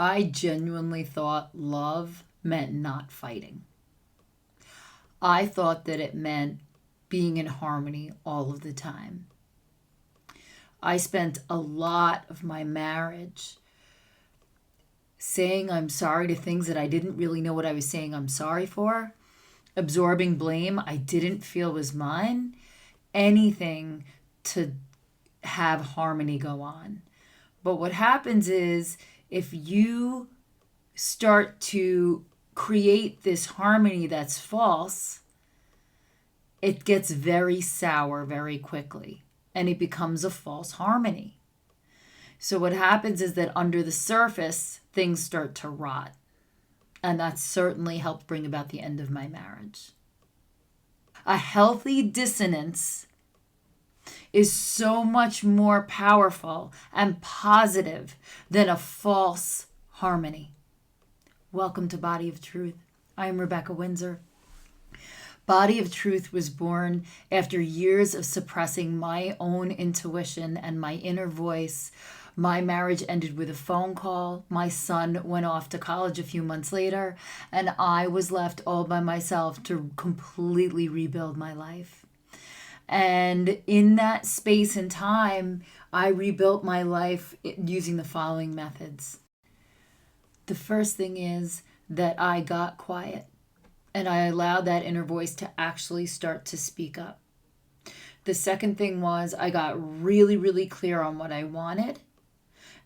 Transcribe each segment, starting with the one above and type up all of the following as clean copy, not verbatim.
I genuinely thought love meant not fighting. I thought that it meant being in harmony all of the time. I spent a lot of my marriage saying I'm sorry to things that I didn't really know what I was saying I'm sorry for, absorbing blame I didn't feel was mine, anything to have harmony go on. But what happens is if you start to create this harmony that's false, it gets very sour very quickly and it becomes a false harmony. So what happens is that under the surface, things start to rot. And that certainly helped bring about the end of my marriage. A healthy dissonance is so much more powerful and positive than a false harmony. Welcome to Body of Truth. I'm Rebecca Windsor. Body of Truth was born after years of suppressing my own intuition and my inner voice. My marriage ended with a phone call. My son went off to college a few months later, and I was left all by myself to completely rebuild my life. And in that space and time, I rebuilt my life using the following methods. The first thing is that I got quiet and I allowed that inner voice to actually start to speak up. The second thing was I got really, really clear on what I wanted.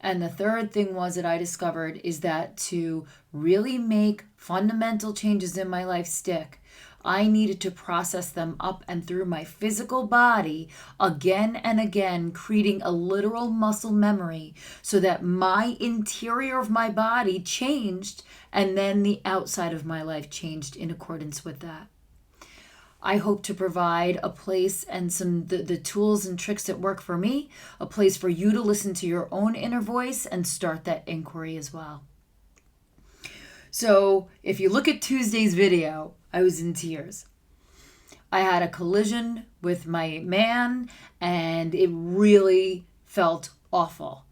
And the third thing was that I discovered is that to really make fundamental changes in my life stick, I needed to process them up and through my physical body again and again, creating a literal muscle memory so that my interior of my body changed and then the outside of my life changed in accordance with that. I hope to provide a place and the tools and tricks that work for me, a place for you to listen to your own inner voice and start that inquiry as well. So if you look at Tuesday's video, I was in tears. I had a collision with my man and it really felt awful.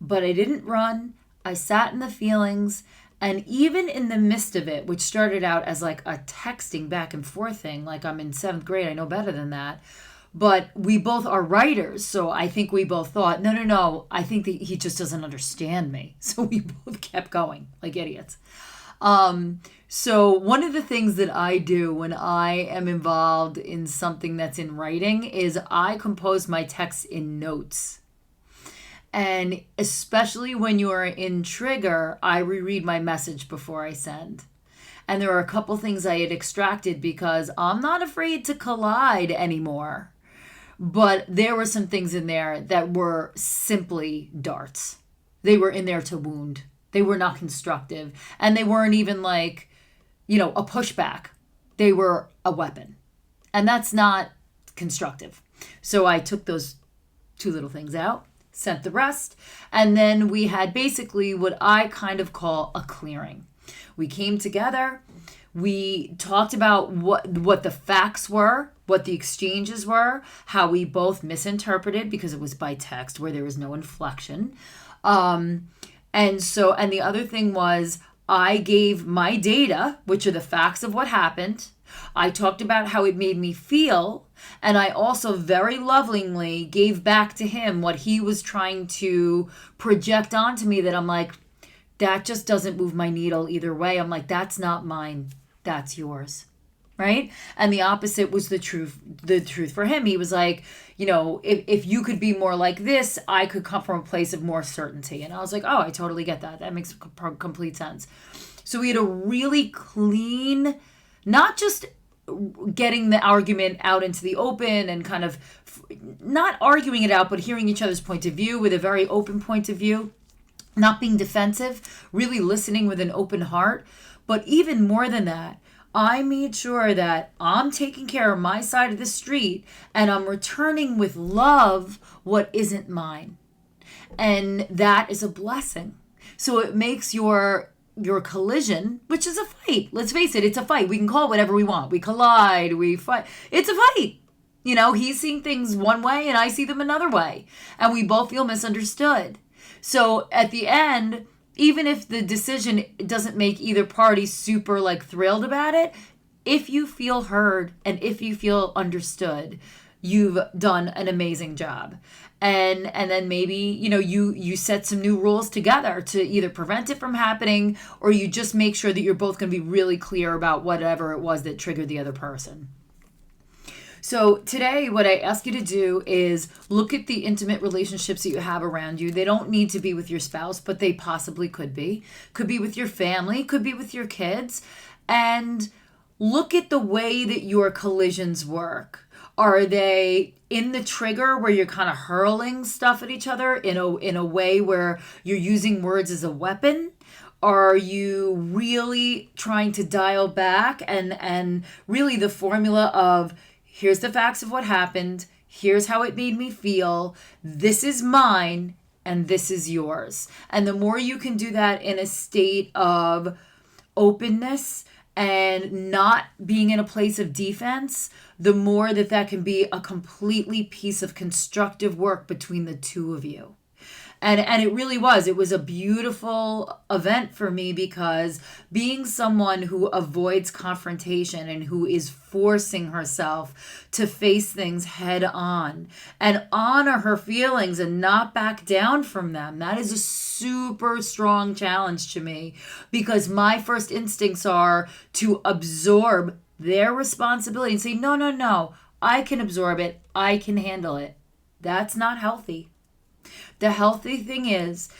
But I didn't run. I sat in the feelings. And even in the midst of it, which started out as like a texting back and forth thing, like I'm in 7th grade, I know better than that. But we both are writers, so I think we both thought, no, I think that he just doesn't understand me. So we both kept going like idiots. So one of the things that I do when I am involved in something that's in writing is I compose my texts in notes. And especially when you are in trigger, I reread my message before I send. And there are a couple things I had extracted because I'm not afraid to collide anymore. But there were some things in there that were simply darts. They were in there to wound. They were not constructive. And they weren't even like, a pushback. They were a weapon. And that's not constructive. So I took those 2 little things out, sent the rest, and then we had basically what I kind of call a clearing. We came together, we talked about what the facts were, what the exchanges were, how we both misinterpreted because it was by text where there was no inflection. And the other thing was I gave my data, which are the facts of what happened. I talked about how it made me feel, and I also very lovingly gave back to him what he was trying to project onto me that I'm like, that just doesn't move my needle either way. I'm like, that's not mine, that's yours, right? And the opposite was the truth for him. He was like, if you could be more like this, I could come from a place of more certainty. And I was like, oh, I totally get that. That makes complete sense. So we had a really clean, not just getting the argument out into the open and kind of not arguing it out, but hearing each other's point of view with a very open point of view, not being defensive, really listening with an open heart. But even more than that, I made sure that I'm taking care of my side of the street and I'm returning with love what isn't mine. And that is a blessing. So it makes your collision, which is a fight. Let's face it, it's a fight. We can call it whatever we want. We collide, we fight. It's a fight. He's seeing things one way and I see them another way. And we both feel misunderstood. So at the end, even if the decision doesn't make either party super like thrilled about it, if you feel heard and if you feel understood, you've done an amazing job. And then maybe, you set some new rules together to either prevent it from happening, or you just make sure that you're both going to be really clear about whatever it was that triggered the other person. So today, what I ask you to do is look at the intimate relationships that you have around you. They don't need to be with your spouse, but they possibly could be. Could be with your family, could be with your kids. And look at the way that your collisions work. Are they in the trigger where you're kind of hurling stuff at each other in a way where you're using words as a weapon? Are you really trying to dial back and really the formula of, here's the facts of what happened, here's how it made me feel, this is mine, and this is yours. And the more you can do that in a state of openness and not being in a place of defense, the more that can be a completely piece of constructive work between the two of you. And it really was. It was a beautiful event for me, because being someone who avoids confrontation and who is forcing herself to face things head on and honor her feelings and not back down from them, that is a super strong challenge to me, because my first instincts are to absorb their responsibility and say, no, I can absorb it. I can handle it. That's not healthy. The healthy thing is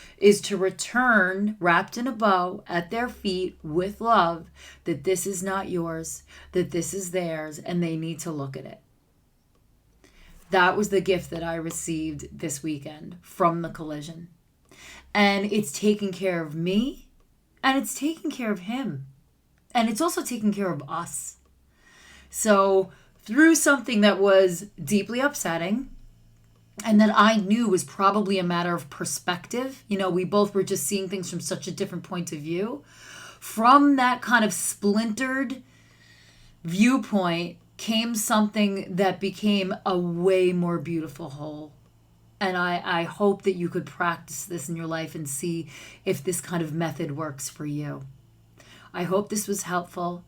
to return wrapped in a bow at their feet with love, that this is not yours, that this is theirs, and they need to look at it. That was the gift that I received this weekend from the collision. And it's taking care of me, and it's taking care of him. And it's also taking care of us. So through something that was deeply upsetting, and that I knew was probably a matter of perspective. We both were just seeing things from such a different point of view. From that kind of splintered viewpoint came something that became a way more beautiful whole. And I hope that you could practice this in your life and see if this kind of method works for you. I hope this was helpful.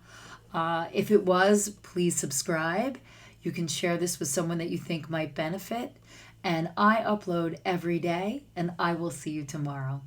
If it was, please subscribe. You can share this with someone that you think might benefit. And I upload every day, and I will see you tomorrow.